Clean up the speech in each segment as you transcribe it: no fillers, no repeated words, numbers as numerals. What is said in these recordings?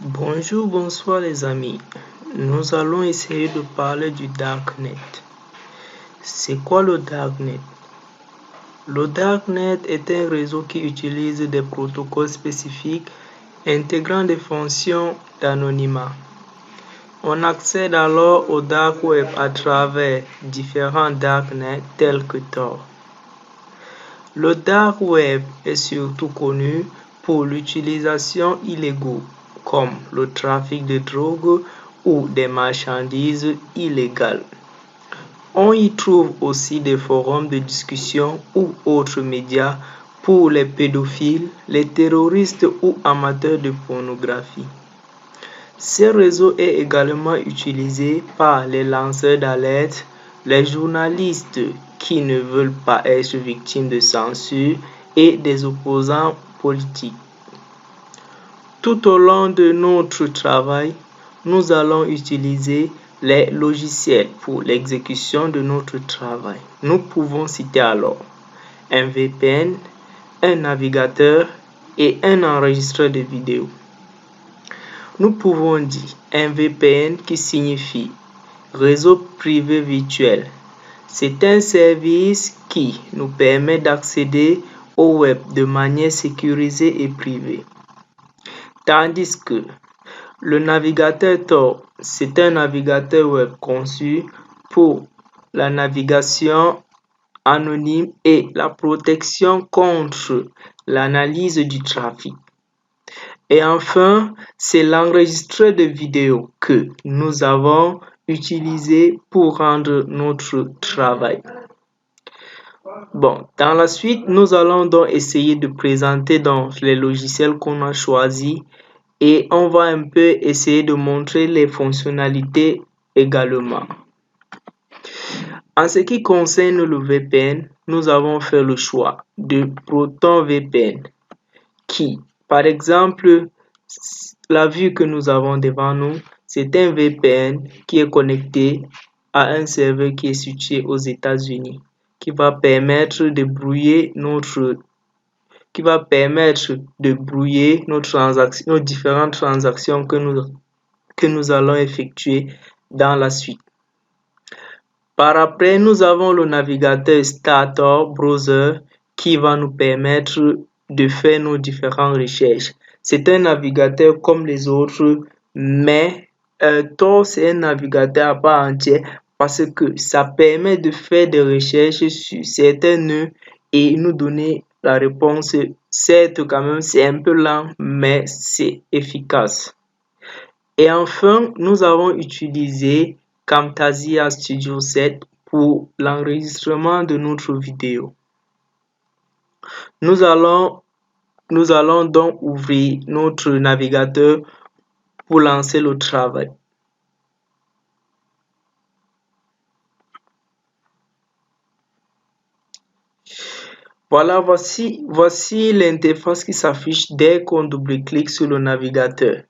Bonjour, bonsoir les amis. Nous allons essayer de parler du Darknet. C'est quoi le Darknet? Le Darknet est un réseau qui utilise des protocoles spécifiques intégrant des fonctions d'anonymat. On accède alors au Dark Web à travers différents Darknets tels que Tor. Le Dark Web est surtout connu pour l'utilisation illégale, comme le trafic de drogue ou des marchandises illégales. On y trouve aussi des forums de discussion ou autres médias pour les pédophiles, les terroristes ou amateurs de pornographie. Ce réseau est également utilisé par les lanceurs d'alerte, les journalistes qui ne veulent pas être victimes de censure et des opposants politiques. Tout au long de notre travail, nous allons utiliser les logiciels pour l'exécution de notre travail. Nous pouvons citer alors un VPN, un navigateur et un enregistreur de vidéo. Nous pouvons dire un VPN qui signifie réseau privé virtuel. C'est un service qui nous permet d'accéder au web de manière sécurisée et privée. Tandis que le navigateur Tor, c'est un navigateur web conçu pour la navigation anonyme et la protection contre l'analyse du trafic. Et enfin, c'est l'enregistreur de vidéo que nous avons utilisé pour rendre notre travail. Bon, dans la suite, nous allons donc essayer de présenter les logiciels qu'on a choisis et on va un peu essayer de montrer les fonctionnalités également. En ce qui concerne le VPN, nous avons fait le choix de ProtonVPN qui, par exemple, la vue que nous avons devant nous, c'est un VPN qui est connecté à un serveur qui est situé aux États-Unis, qui va permettre de brouiller nos différentes transactions que nous allons effectuer dans la suite. Par après, nous avons le navigateur Tor Browser qui va nous permettre de faire nos différentes recherches. C'est un navigateur comme les autres, mais Tor, c'est un navigateur à part entière parce que ça permet de faire des recherches sur certains nœuds et nous donner la réponse. Certes, quand même, c'est un peu lent, mais c'est efficace. Et enfin, nous avons utilisé Camtasia Studio 7 pour l'enregistrement de notre vidéo. Nous allons donc ouvrir notre navigateur pour lancer le travail. Voilà, voici l'interface qui s'affiche dès qu'on double-clique sur le navigateur.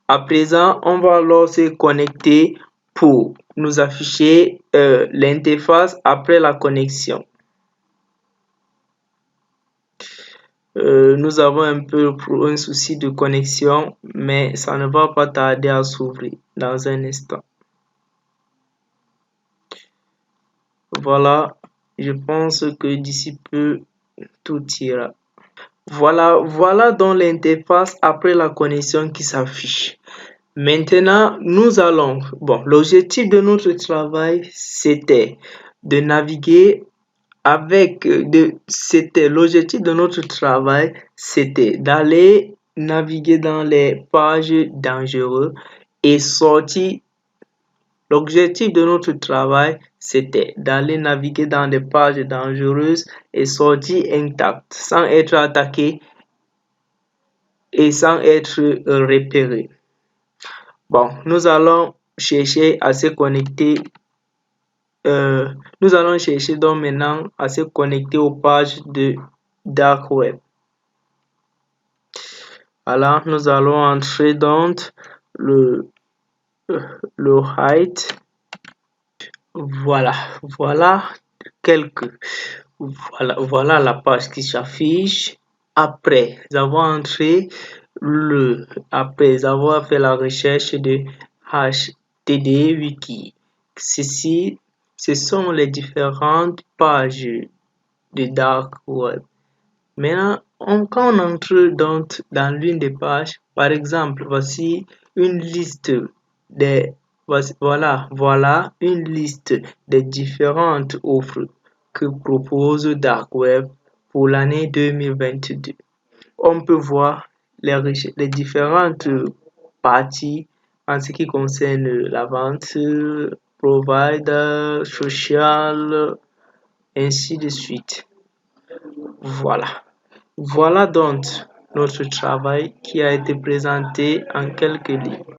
À présent, on va alors se connecter pour nous afficher l'interface après la connexion. Nous avons un peu un souci de connexion, mais ça ne va pas tarder à s'ouvrir dans un instant. Voilà, je pense que d'ici peu, tout ira. Voilà donc l'interface après la connexion qui s'affiche. Maintenant, l'objectif de notre travail, c'était de naviguer l'objectif de notre travail, c'était d'aller naviguer dans les pages dangereuses et sortir. L'objectif de notre travail, c'était d'aller naviguer dans des pages dangereuses et sortir intact, sans être attaqué et sans être repéré. Bon, nous allons chercher à se connecter. Nous allons chercher donc maintenant à se connecter aux pages de Dark Web. Alors, nous allons entrer dans le height. Voilà la page qui s'affiche. Après avoir entré, Après avoir fait la recherche de HTTP Wiki. Ce sont les différentes pages de Dark Web. Maintenant, quand on entre dans l'une des pages, par exemple, voici une liste voilà une liste des différentes offres que propose Dark Web pour l'année 2022. On peut voir les différentes parties en ce qui concerne la vente, provider, social, ainsi de suite. Voilà. Voilà donc notre travail qui a été présenté en quelques lignes.